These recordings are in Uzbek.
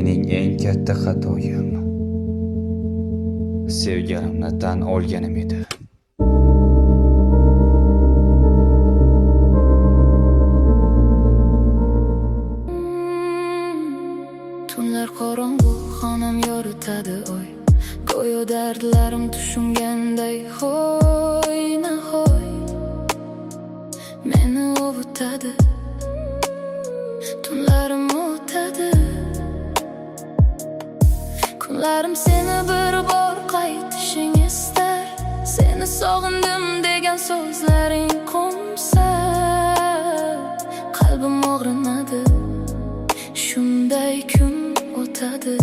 mening eng katta xatoyim sevganimni tan olganim edi. Tunlar qorong'u, xonam yoritadi oy. Go'yo dardlarim tushunganday hoy nahoy meni ovutadi. Tunlarim o'tadi, kunlarim seni bir bor qaytishing istar. Seni sog'indim degan so'zlaring qo'msa, qalbim og'rinadi. Shunday kun o'tadi.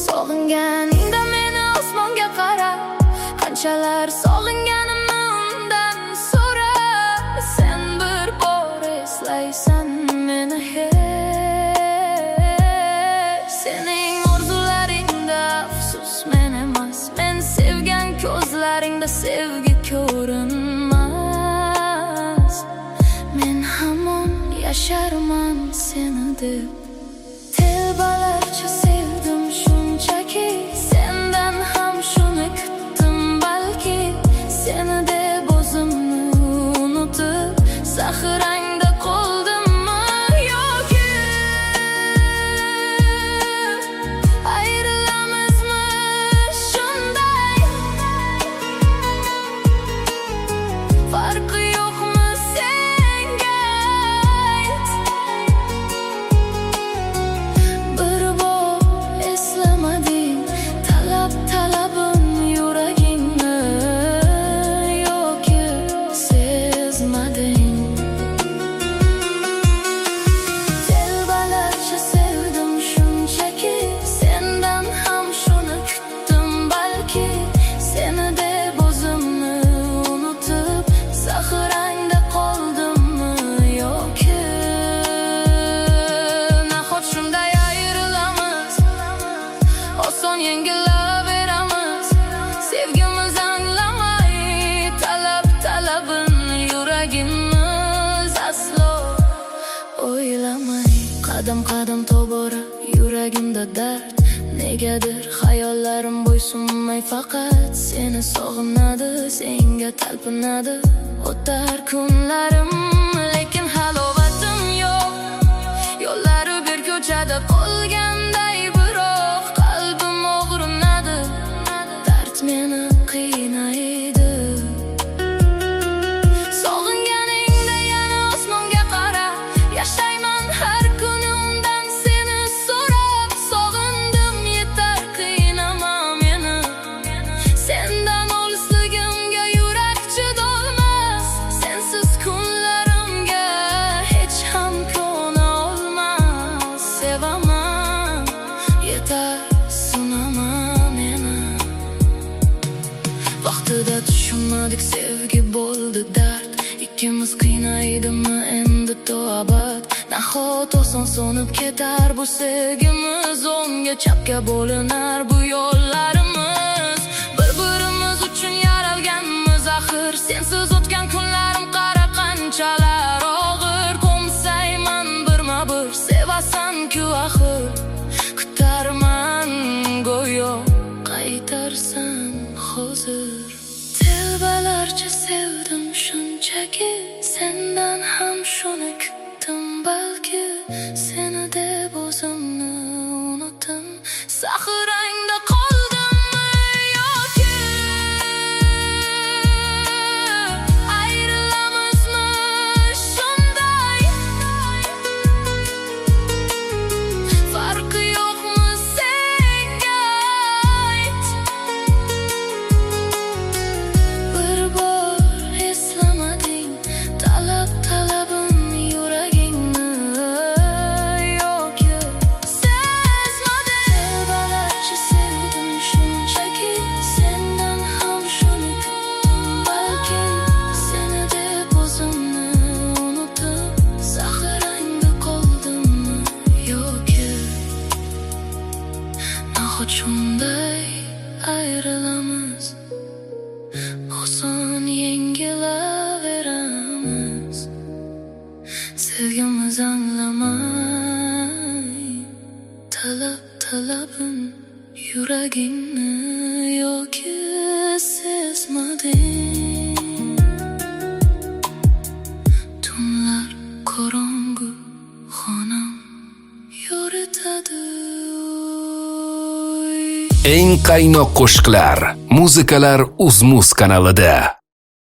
Sog'inganingda meni osmonga qara, qanchalar sog'inganimni undan so'ra. Sen bir bor eslaysan meni hech. Sening orzularingda afsus men emas, men sevgan ko'zlaringda sevgi ko'rinmas. Men hamon yasharman seni deb. Telbalarcha sevdim shunchaki, sendan ham shuni kutdim balki. Seni deb o'zimni unutib zaxirangda qoldimmi yoki ayrilamizmi shunday? Farqi yo'qmi senga ayt. Bir bor eslamading talabim yuragingni yoki sezmading? Telbalarcha sevdim shunchaki, sendan ham shuni kutdim balki. Seni deb o'zimni unutib zaxirangda qoldimmi yoki nahot shunday ayrilamiz, oson yengilaveramiz. Sevgimiz anglamay talabin yuragimiz aslo o'ylamay. Qadam tobora yuragimda dard, negadir xayollarim bo'ysunmay faqat seni sog'inadi, senga talpinadi. O'tar kunlarim, lekin halovatim yo'q. Yo'llari bir ko'chada qolganday, biroq qalbim og'rinadi. Dard meni qiynaydi. Sog'inganingda yana osmonga qara, yashayman har kuni undan seni so'rab. Sog'indim yetar, qiynama meni. Sendan olisligimga yurak chidolmas. Sensiz kunlarimga hech ham ko'na olmas. Sevaman yetar, sunaman meni. Vaqtida tushunmadik, sevgi bo'ldi dard. Ikkimiz qiynaydimi endi to abad? Nahot oson so'nib ketar bu sevgimiz, o'ngga chapga bo'linar bu yo'llarimiz. Bir-birimiz uchun yaralganmiz axir. Sensiz o'tgan kunlarim qara qanchalar og'ir. Qo'msayman birma-bir, sevasan-ku axir. Kutarman go'yo qaytarsan hozir. Telbalarcha sevdim shunchaki, sendan ham shuni kutdim balki. Seni deb o'zimni unutdim zaxirangda qoldimmi yoki ayrilamizmi shunday? Farqi yo'qmi senga ayt. Bir bor eslamading talabim yuragingni yoki sezmading? Telbalarcha sevdim shunchaki, sendan ham shuni kutdim balki. Seni deb o'zimni unutib zaxirangda qoldimmi yoki nahot shunday ayrilamiz, oson yengilaveramiz. Sevgimiz anglamay talabim yuragingni yoki sezmading. Tunlar qorong'u xonam yoritadi. Eng qaynoq qo'shiqlar, muzikalar UzMuz kanalida.